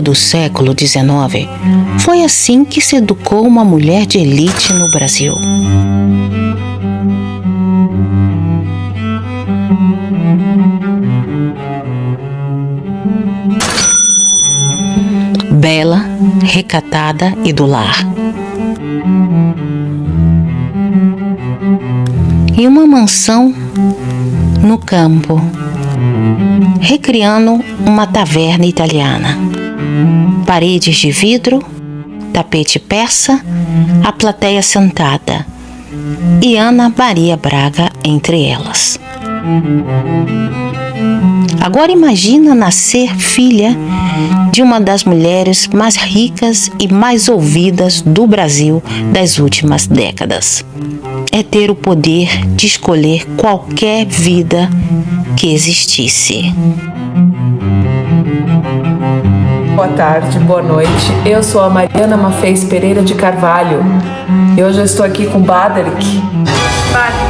do século XIX, foi assim que se educou uma mulher de elite no Brasil. Bela, recatada e do lar. Em uma mansão no campo, recriando uma taverna italiana. Paredes de vidro, tapete persa, a plateia sentada e Ana Maria Braga entre elas. Agora imagina nascer filha de uma das mulheres mais ricas e mais ouvidas do Brasil das últimas décadas. É ter o poder de escolher qualquer vida que existisse. Boa tarde, boa noite. Eu sou a Mariana Maffez Pereira de Carvalho. E hoje eu estou aqui com Badrick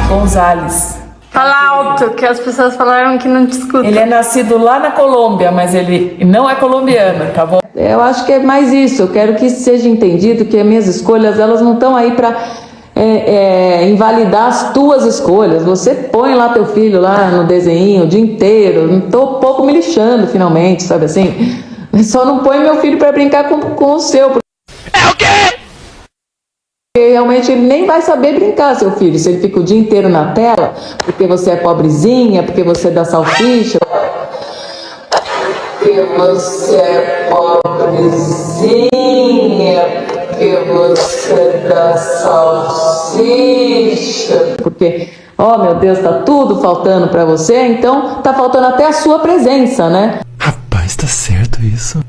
Gonzalez. Fala alto, que as pessoas falaram que não te escutam. Ele é nascido lá na Colômbia, mas ele não é colombiano, tá bom? Eu acho que é mais isso. Eu quero que seja entendido que as minhas escolhas, elas não estão aí para invalidar as tuas escolhas. Você põe lá teu filho lá no desenho o dia inteiro. Não tô pouco me lixando finalmente, sabe assim? Só não põe meu filho para brincar com o seu. É o quê? Porque realmente ele nem vai saber brincar, seu filho, se ele fica o dia inteiro na tela, porque você é pobrezinha, porque você dá salsicha. Porque você é pobrezinha, porque você dá salsicha. Porque, oh meu Deus, tá tudo faltando para você, então tá faltando até a sua presença, né? Rapaz, tá certo isso.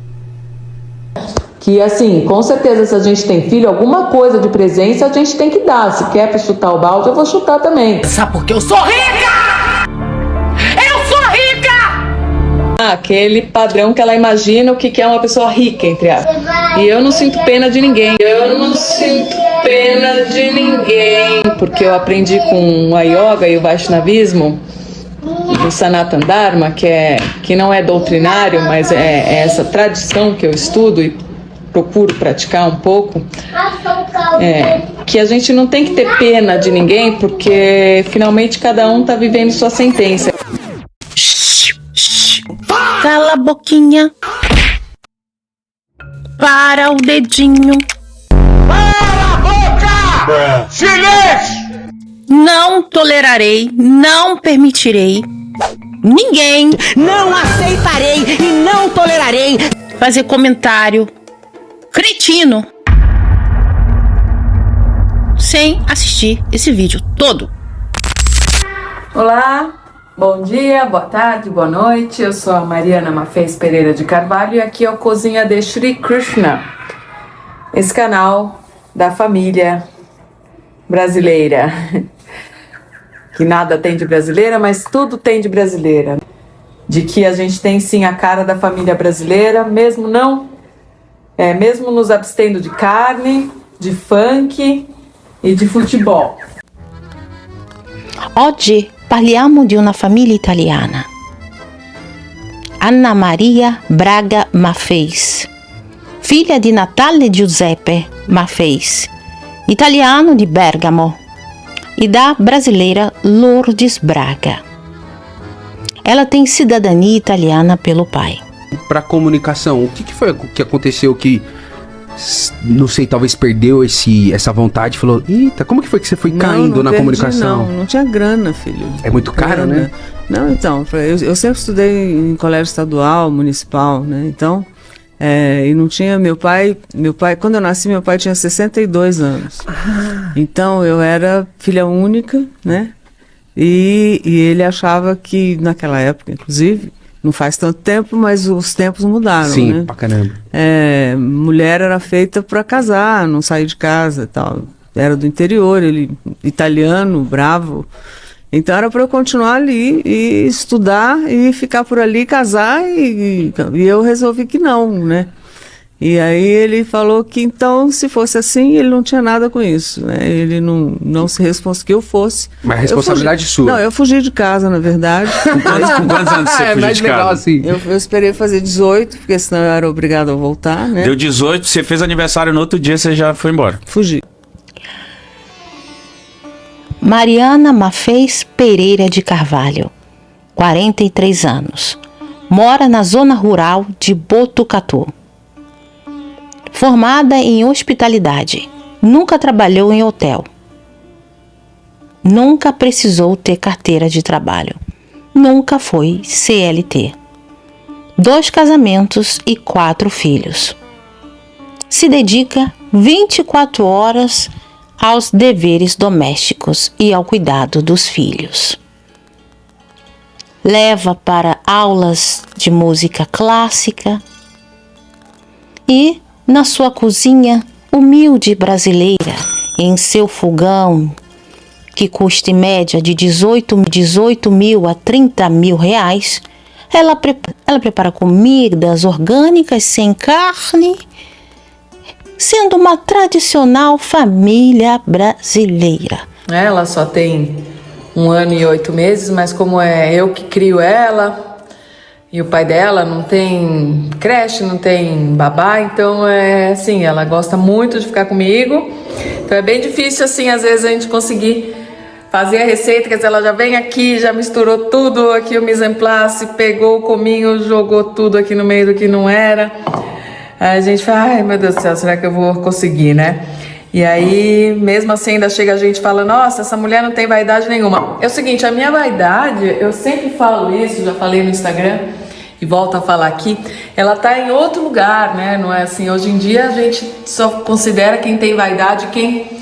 Que assim, com certeza, se a gente tem filho, alguma coisa de presença a gente tem que dar. Se quer pra chutar o balde, eu vou chutar também. Sabe por que eu sou rica? Eu sou rica! Aquele padrão que ela imagina o que é uma pessoa rica, entre aspas. E eu não sinto pena de ninguém. Eu não sinto pena de ninguém. Porque eu aprendi com a yoga e o Vaishnavismo, do Sanatana Dharma, que não é doutrinário, mas é essa tradição que eu estudo e procuro praticar um pouco, que a gente não tem que ter pena de ninguém, porque finalmente cada um está vivendo sua sentença. Cala a boquinha. Para o dedinho. Cala a boca! Silêncio! Não tolerarei, não permitirei ninguém Não aceitarei e não tolerarei fazer comentário cretino sem assistir esse vídeo todo. Olá, bom dia, boa tarde, boa noite. Eu sou a Mariana Maffez Pereira de Carvalho e aqui é o Cozinha de Shri Krishna, esse canal da família brasileira, que nada tem de brasileira, mas tudo tem de brasileira. De que a gente tem sim a cara da família brasileira, mesmo nos abstendo de carne, de funk e de futebol. Oggi parliamo di una famiglia italiana. Anna Maria Braga Maffez, figlia di Natale Giuseppe Maffez, italiano di Bergamo, e da brasileira Lourdes Braga. Ela tem cidadania italiana pelo pai. Para comunicação, o que foi que aconteceu que, não sei, talvez perdeu essa vontade, falou, eita, como que foi que você foi caindo na comunicação? Não tinha grana, filho. É muito caro, né? Não, então, eu sempre estudei em colégio estadual, municipal, né, então, e não tinha, meu pai, quando eu nasci, meu pai tinha 62 anos. Então, eu era filha única, né, e ele achava que, naquela época, inclusive, não faz tanto tempo, mas os tempos mudaram. Sim, né? Pra caramba. Mulher era feita para casar, não sair de casa e tal. Era do interior, ele italiano, bravo. Então era para eu continuar ali e estudar e ficar por ali, casar e eu resolvi que não, né? E aí ele falou que então, se fosse assim, ele não tinha nada com isso, né? Ele não se responsabilizou que eu fosse. Mas a responsabilidade sua. Não, eu fugi de casa, na verdade. Com quantos anos você fugiu de casa? Assim. Eu esperei fazer 18, porque senão eu era obrigado a voltar, né? Deu 18, você fez aniversário no outro dia, você já foi embora. Fugi. Mariana Mafez Pereira de Carvalho, 43 anos. Mora na zona rural de Botucatu. Formada em hospitalidade, nunca trabalhou em hotel. Nunca precisou ter carteira de trabalho. Nunca foi CLT. 2 casamentos e 4 filhos. Se dedica 24 horas aos deveres domésticos e ao cuidado dos filhos. Leva para aulas de música clássica e, na sua cozinha humilde brasileira, em seu fogão, que custa em média de 18 mil a 30 mil reais, ela prepara comidas orgânicas sem carne, sendo uma tradicional família brasileira. Ela só tem 1 ano e 8 meses, mas como é eu que crio ela e o pai dela não tem creche, não tem babá, então é assim, ela gosta muito de ficar comigo, então é bem difícil assim, às vezes a gente conseguir fazer a receita, quer dizer, ela já vem aqui, já misturou tudo aqui, o mise en place, pegou o cominho, jogou tudo aqui no meio do que não era. Aí a gente fala, ai meu Deus do céu, será que eu vou conseguir, né? E aí, mesmo assim, ainda chega a gente e fala, nossa, essa mulher não tem vaidade nenhuma. É o seguinte, a minha vaidade, eu sempre falo isso, já falei no Instagram e volto a falar aqui, ela tá em outro lugar, né? Não é assim, hoje em dia a gente só considera quem tem vaidade quem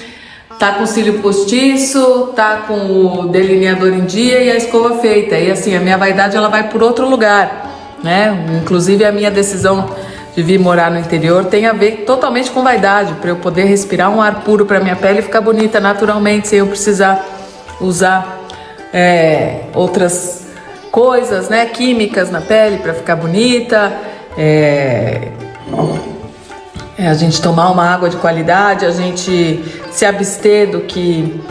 tá com o cílio postiço, tá com o delineador em dia e a escova feita. E assim, a minha vaidade ela vai por outro lugar, né? Inclusive a minha decisão de vir morar no interior tem a ver totalmente com vaidade, para eu poder respirar um ar puro para minha pele ficar bonita naturalmente, sem eu precisar usar outras coisas, né, químicas na pele para ficar bonita. A gente tomar uma água de qualidade, a gente se abster do que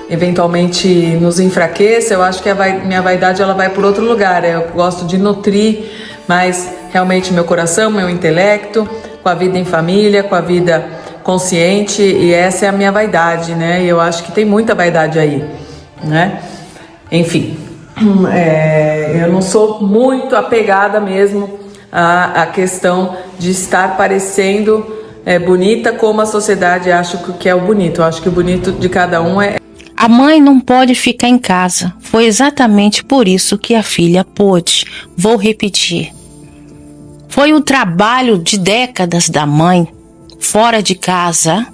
eventualmente nos enfraqueça. Eu acho que minha vaidade ela vai por outro lugar. Eu gosto de nutrir mais realmente meu coração, meu intelecto, com a vida em família, com a vida consciente, e essa é a minha vaidade, né? E eu acho que tem muita vaidade aí, né? Enfim, eu não sou muito apegada mesmo à questão de estar parecendo bonita como a sociedade acha que é o bonito. Eu acho que o bonito de cada um é... A mãe não pode ficar em casa. Foi exatamente por isso que a filha pôde. Vou repetir. Foi o trabalho de décadas da mãe, fora de casa,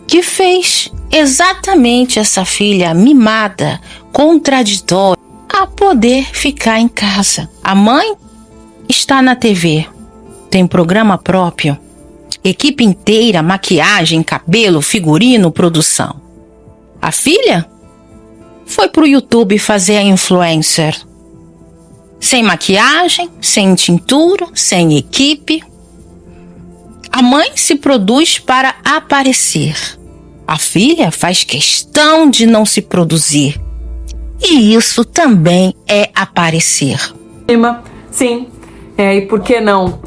que fez exatamente essa filha mimada, contraditória, a poder ficar em casa. A mãe está na TV, tem programa próprio, equipe inteira, maquiagem, cabelo, figurino, produção. A filha foi pro YouTube fazer a influencer. Sem maquiagem, sem tintura, sem equipe. A mãe se produz para aparecer. A filha faz questão de não se produzir. E isso também é aparecer. Sim, e por que não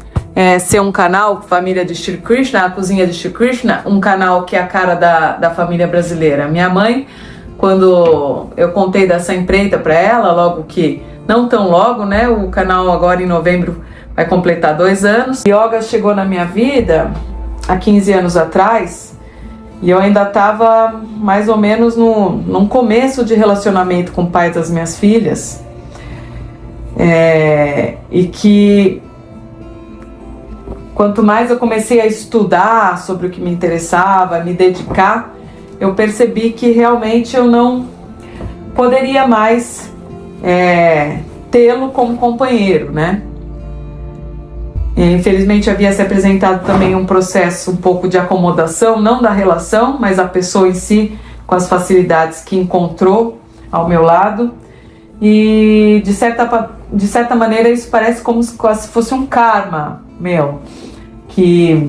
ser um canal, Família de Shri Krishna, a Cozinha de Shri Krishna, um canal que é a cara da família brasileira. Minha mãe, quando eu contei dessa empreita para ela, logo que... Não tão logo, né? O canal agora em novembro vai completar 2 anos. Yoga chegou na minha vida há 15 anos atrás e eu ainda estava mais ou menos num começo de relacionamento com o pai das minhas filhas. E que quanto mais eu comecei a estudar sobre o que me interessava, me dedicar, eu percebi que realmente eu não poderia mais tê-lo como companheiro, né? Infelizmente havia se apresentado também um processo um pouco de acomodação, não da relação, mas a pessoa em si, com as facilidades que encontrou ao meu lado. E de certa maneira isso parece como se fosse um karma meu, que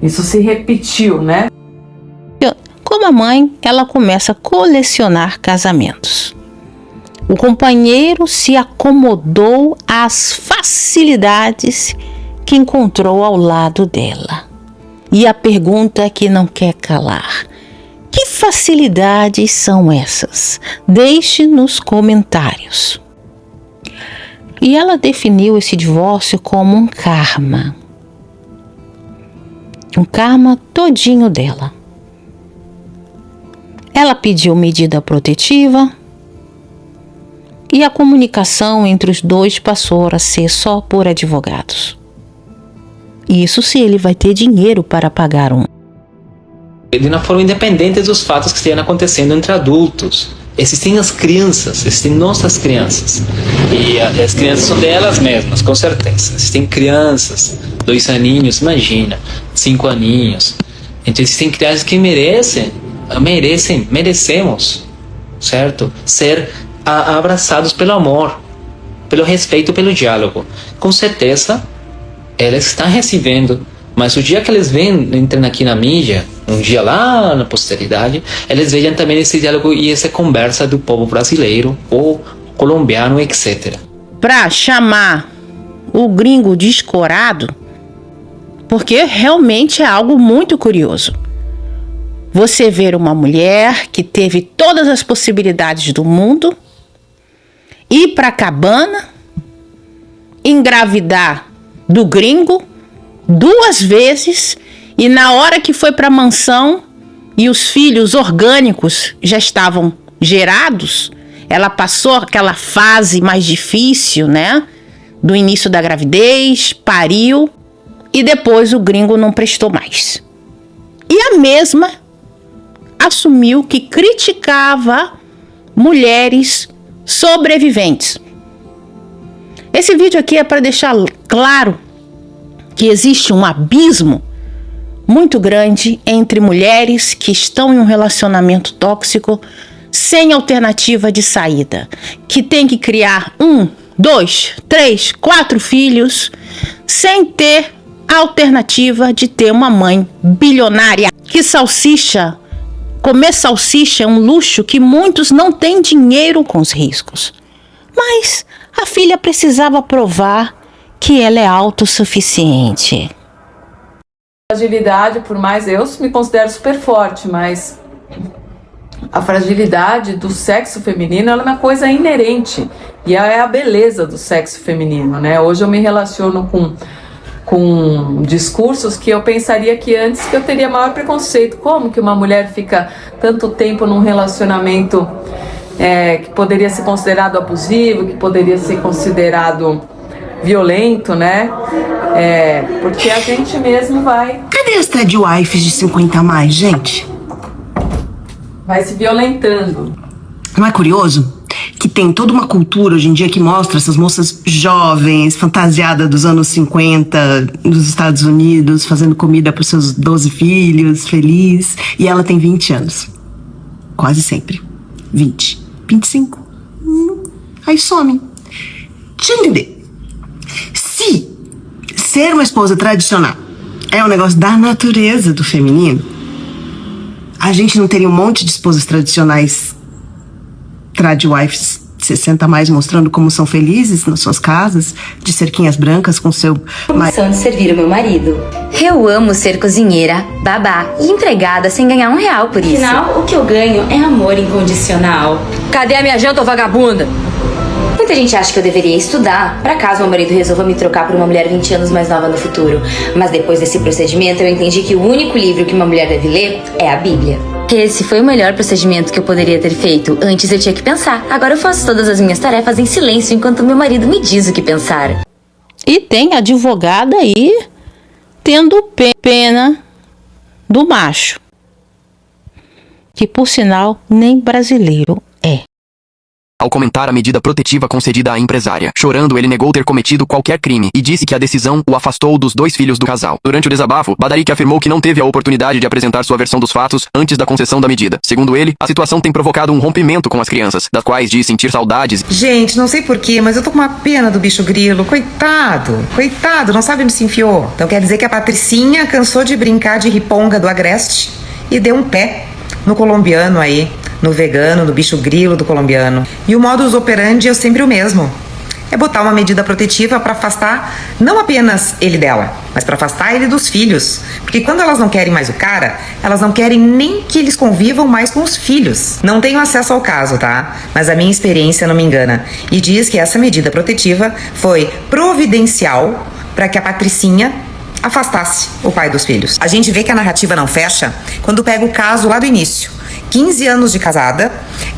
isso se repetiu, né? Como a mãe, ela começa a colecionar casamentos. O companheiro se acomodou às facilidades que encontrou ao lado dela. E a pergunta que não quer calar: que facilidades são essas? Deixe nos comentários. E ela definiu esse divórcio como um karma. Um karma todinho dela. Ela pediu medida protetiva e a comunicação entre os dois passou a ser só por advogados. Isso se ele vai ter dinheiro para pagar um. De uma forma independente dos fatos que estejam acontecendo entre adultos. Existem as crianças, existem nossas crianças. E as crianças são delas mesmas, com certeza. Existem crianças, 2 aninhos, imagina, 5 aninhos. Então existem crianças que merecemos, certo? Ser abraçados pelo amor, pelo respeito, pelo diálogo. Com certeza, elas estão recebendo, mas o dia que eles entram aqui na mídia, um dia lá na posteridade, eles vejam também esse diálogo e essa conversa do povo brasileiro ou colombiano, etc. Para chamar o gringo de escorado, porque realmente é algo muito curioso. Você ver uma mulher que teve todas as possibilidades do mundo, ir para a cabana, engravidar do gringo 2 vezes, e na hora que foi para a mansão e os filhos orgânicos já estavam gerados, ela passou aquela fase mais difícil, né? Do início da gravidez, pariu, e depois o gringo não prestou mais. E a mesma assumiu que criticava mulheres sobreviventes. Esse vídeo aqui é para deixar claro que existe um abismo muito grande entre mulheres que estão em um relacionamento tóxico sem alternativa de saída, que tem que criar 1, 2, 3, 4 filhos sem ter a alternativa de ter uma mãe bilionária. Que comer salsicha é um luxo que muitos não têm dinheiro com os riscos. Mas a filha precisava provar que ela é autossuficiente. Fragilidade, por mais eu me considero super forte, mas a fragilidade do sexo feminino ela é uma coisa inerente e é a beleza do sexo feminino, né? Hoje eu me relaciono com discursos que eu pensaria que antes que eu teria maior preconceito. Como que uma mulher fica tanto tempo num relacionamento que poderia ser considerado abusivo, que poderia ser considerado violento, né? Porque a gente mesmo vai... Cadê as Ted Wives de 50 a mais, gente? Vai se violentando. Não é curioso? Que tem toda uma cultura hoje em dia que mostra essas moças jovens, fantasiadas dos anos 50, nos Estados Unidos, fazendo comida para os seus 12 filhos, feliz. E ela tem 20 anos. Quase sempre. 20. 25. Aí some. Deixa eu entender. Se ser uma esposa tradicional é um negócio da natureza do feminino, a gente não teria um monte de esposas tradicionais trad-wives 60 a mais mostrando como são felizes nas suas casas, de cerquinhas brancas com seu... Opção de servir o meu marido. Eu amo ser cozinheira, babá e empregada sem ganhar R$1 por isso. Afinal, o que eu ganho é amor incondicional. Cadê a minha janta, ô vagabunda? Muita gente acha que eu deveria estudar para caso meu marido resolva me trocar por uma mulher 20 anos mais nova no futuro. Mas depois desse procedimento eu entendi que o único livro que uma mulher deve ler é a Bíblia. Esse foi o melhor procedimento que eu poderia ter feito. Antes eu tinha que pensar. Agora eu faço todas as minhas tarefas em silêncio enquanto meu marido me diz o que pensar. E tem advogada aí tendo pena do macho, que por sinal nem brasileiro é. ao comentar a medida protetiva concedida à empresária. Chorando, ele negou ter cometido qualquer crime e disse que a decisão o afastou dos 2 filhos do casal. Durante o desabafo, Badarik afirmou que não teve a oportunidade de apresentar sua versão dos fatos antes da concessão da medida. Segundo ele, a situação tem provocado um rompimento com as crianças, das quais diz sentir saudades. Gente, não sei porquê, mas eu tô com uma pena do bicho grilo. Coitado, não sabe onde se enfiou. Então quer dizer que a Patricinha cansou de brincar de riponga do Agreste e deu um pé no colombiano aí, no vegano, no bicho grilo do colombiano. E o modus operandi é sempre o mesmo. É botar uma medida protetiva para afastar não apenas ele dela, mas para afastar ele dos filhos. Porque quando elas não querem mais o cara, elas não querem nem que eles convivam mais com os filhos. Não tenho acesso ao caso, tá? Mas a minha experiência não me engana. E diz que essa medida protetiva foi providencial para que a Patricinha afastasse o pai dos filhos. A gente vê que a narrativa não fecha quando pega o caso lá do início. 15 anos de casada,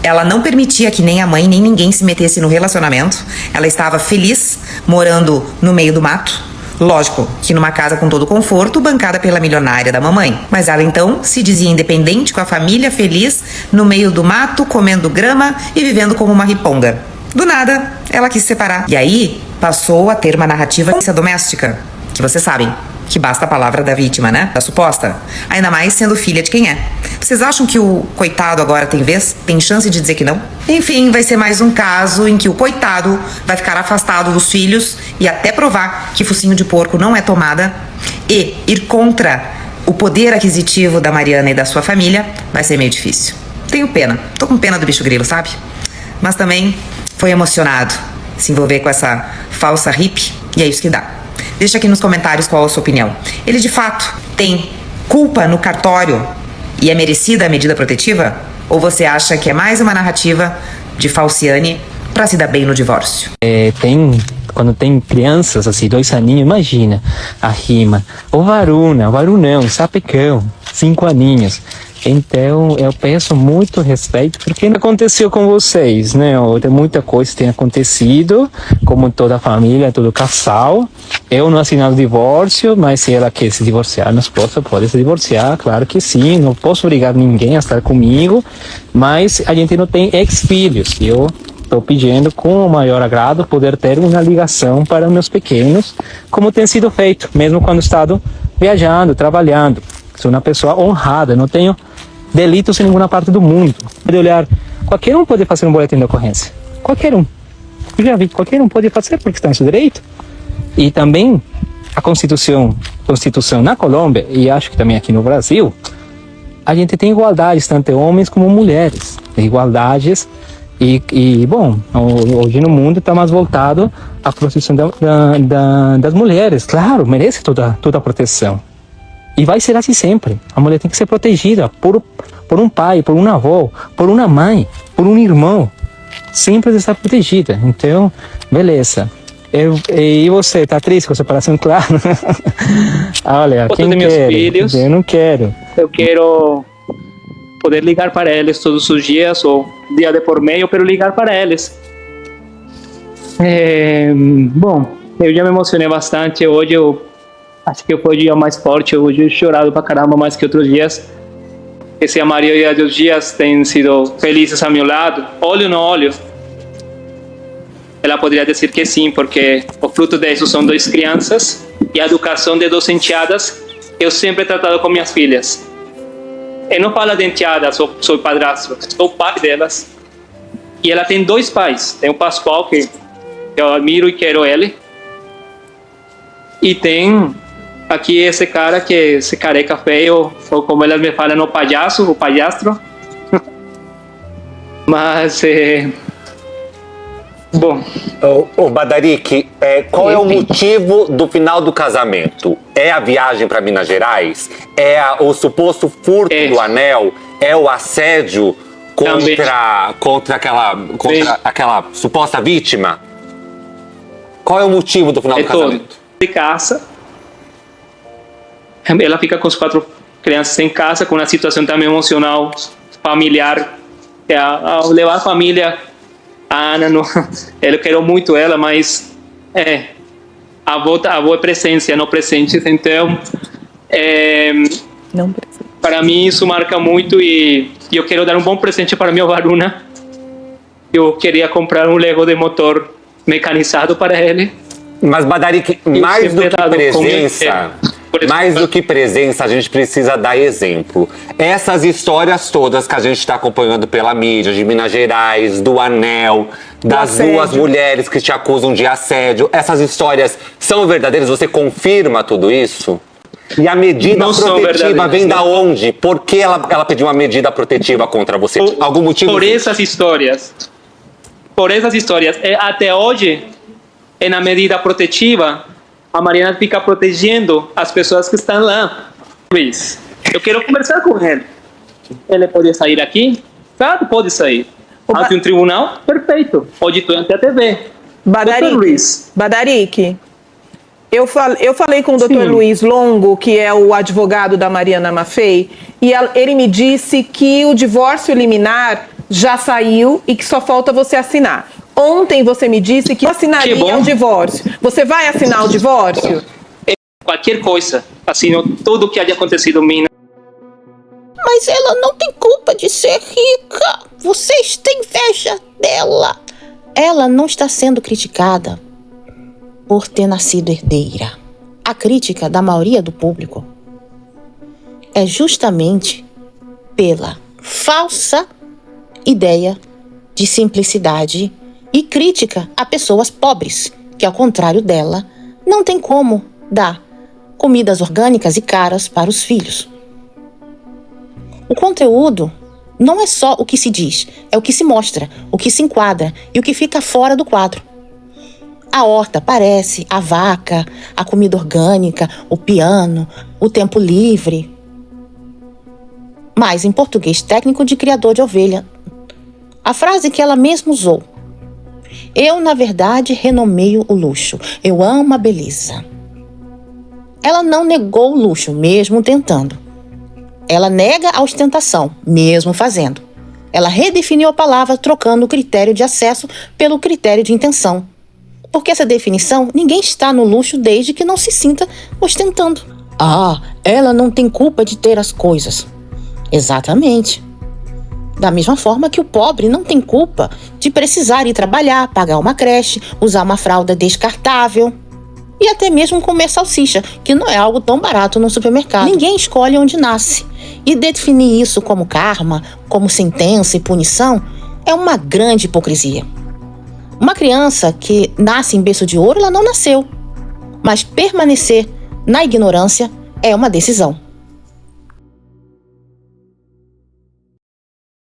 ela não permitia que nem a mãe nem ninguém se metesse no relacionamento. Ela estava feliz, morando no meio do mato. Lógico que numa casa com todo conforto, bancada pela milionária da mamãe. Mas ela então se dizia independente, com a família feliz, no meio do mato, comendo grama e vivendo como uma riponga. Do nada, ela quis se separar. E aí, passou a ter uma narrativa doméstica, que vocês sabem que basta a palavra da vítima, né? Da suposta. Ainda mais sendo filha de quem é. Vocês acham que o coitado agora tem vez? Tem chance de dizer que não? Enfim, vai ser mais um caso em que o coitado vai ficar afastado dos filhos e até provar que focinho de porco não é tomada e ir contra o poder aquisitivo da Mariana e da sua família vai ser meio difícil. Tenho pena. Tô com pena do bicho grilo, sabe? Mas também foi emocionado se envolver com essa falsa hippie e é isso que dá. Deixa aqui nos comentários qual a sua opinião. Ele de fato tem culpa no cartório e é merecida a medida protetiva? Ou você acha que é mais uma narrativa de Falciane para se dar bem no divórcio? Quando tem crianças, assim, 2 aninhos, imagina a rima. O varunão, sapecão, 5 aninhos. Então, eu peço muito respeito, porque não aconteceu com vocês, né? Tem muita coisa que tem acontecido, como toda a família, todo casal. Eu não assinei o divórcio, mas se ela quer se divorciar, minha esposa pode se divorciar, claro que sim. Não posso obrigar ninguém a estar comigo, mas a gente não tem ex-filhos. Eu estou pedindo com o maior agrado poder ter uma ligação para meus pequenos, como tem sido feito, mesmo quando estado viajando, trabalhando. Sou uma pessoa honrada, não tenho delitos em nenhuma parte do mundo. Pode olhar, qualquer um pode fazer um boletim de ocorrência. Qualquer um. Eu já vi, qualquer um pode fazer porque está em seu direito. E também a Constituição na Colômbia, e acho que também aqui no Brasil, a gente tem igualdades, tanto homens como mulheres. Igualdades. Bom, hoje no mundo está mais voltado à proteção das mulheres. Claro, merece toda a proteção. E vai ser assim sempre. A mulher tem que ser protegida por um pai, por um avô, por uma mãe, por um irmão. Sempre está protegida. Então, beleza. E você, tá triste com a separação? Claro. Olha, quem quer? Meus filhos, eu não quero. Eu quero poder ligar para eles todos os dias, ou dia de por meio, pero ligar para eles. Bom, eu já me emocionei bastante. Hoje acho que foi o dia mais forte. Hoje eu chorado pra caramba mais que outros dias. Se a maioria dos dias têm sido felizes ao meu lado, olho no olho, ela poderia dizer que sim, porque o fruto disso são 2 crianças e a educação de 2 enteadas que eu sempre he tratado com minhas filhas. Eu não falo de enteada, sou padrasto, sou o pai delas. E ela tem 2 pais. Tem o Pascoal, que eu admiro e quero ele. E tem aqui esse cara, que é esse careca feio, ou como elas me falam, o palhaço. Mas, bom. Badarik, qual é o motivo do final do casamento? É a viagem para Minas Gerais? É o suposto furto do anel? É o assédio contra aquela suposta vítima? Qual é o motivo do final do casamento? De casa. Ela fica com as 4 crianças em casa, com uma situação também emocional, familiar. Ao levar a família, a Ana, eu quero muito ela, mas a avó é presença, não presente. Então, não presente. Para mim isso marca muito, e eu quero dar um bom presente para minha varuna. Eu queria comprar um Lego de motor mecanizado para ele. Mas, Badarik, mais do que presença, a gente precisa dar exemplo. Essas histórias todas que a gente está acompanhando pela mídia, de Minas Gerais, do Anel, das duas mulheres que te acusam de assédio, essas histórias são verdadeiras? Você confirma tudo isso? E a medida protetiva vem da onde? Por que ela pediu uma medida protetiva contra você? Algum motivo? Por essas histórias. Até hoje, na medida protetiva, a Mariana fica protegendo as pessoas que estão lá. Luiz, eu quero conversar com ele. Ele pode sair aqui? Claro, pode sair. Ante um tribunal? Perfeito. Pode ir ante a TV. Badarik, eu falei com o Dr. Luiz Longo, que é o advogado da Mariana Maffei, e ele me disse que o divórcio liminar já saiu e que só falta você assinar. Ontem você me disse que assinaria o divórcio. Você vai assinar o divórcio? Qualquer coisa. Assino tudo o que há acontecido em Minas. Mas ela não tem culpa de ser rica. Vocês têm inveja dela. Ela não está sendo criticada por ter nascido herdeira. A crítica da maioria do público é justamente pela falsa ideia de simplicidade e crítica a pessoas pobres, que ao contrário dela, não tem como dar comidas orgânicas e caras para os filhos. O conteúdo não é só o que se diz, é o que se mostra, o que se enquadra e o que fica fora do quadro. A horta aparece, a vaca, a comida orgânica, o piano, o tempo livre. Mas em português técnico de criador de ovelha, a frase que ela mesma usou: eu, na verdade, renomeio o luxo. Eu amo a beleza. Ela não negou o luxo, mesmo tentando. Ela nega a ostentação, mesmo fazendo. Ela redefiniu a palavra, trocando o critério de acesso pelo critério de intenção. Porque essa definição, ninguém está no luxo desde que não se sinta ostentando. Ah, ela não tem culpa de ter as coisas. Exatamente. Da mesma forma que o pobre não tem culpa de precisar ir trabalhar, pagar uma creche, usar uma fralda descartável e até mesmo comer salsicha, que não é algo tão barato no supermercado. Ninguém escolhe onde nasce. E definir isso como karma, como sentença e punição, é uma grande hipocrisia. Uma criança que nasce em berço de ouro, ela não nasceu. Mas permanecer na ignorância é uma decisão.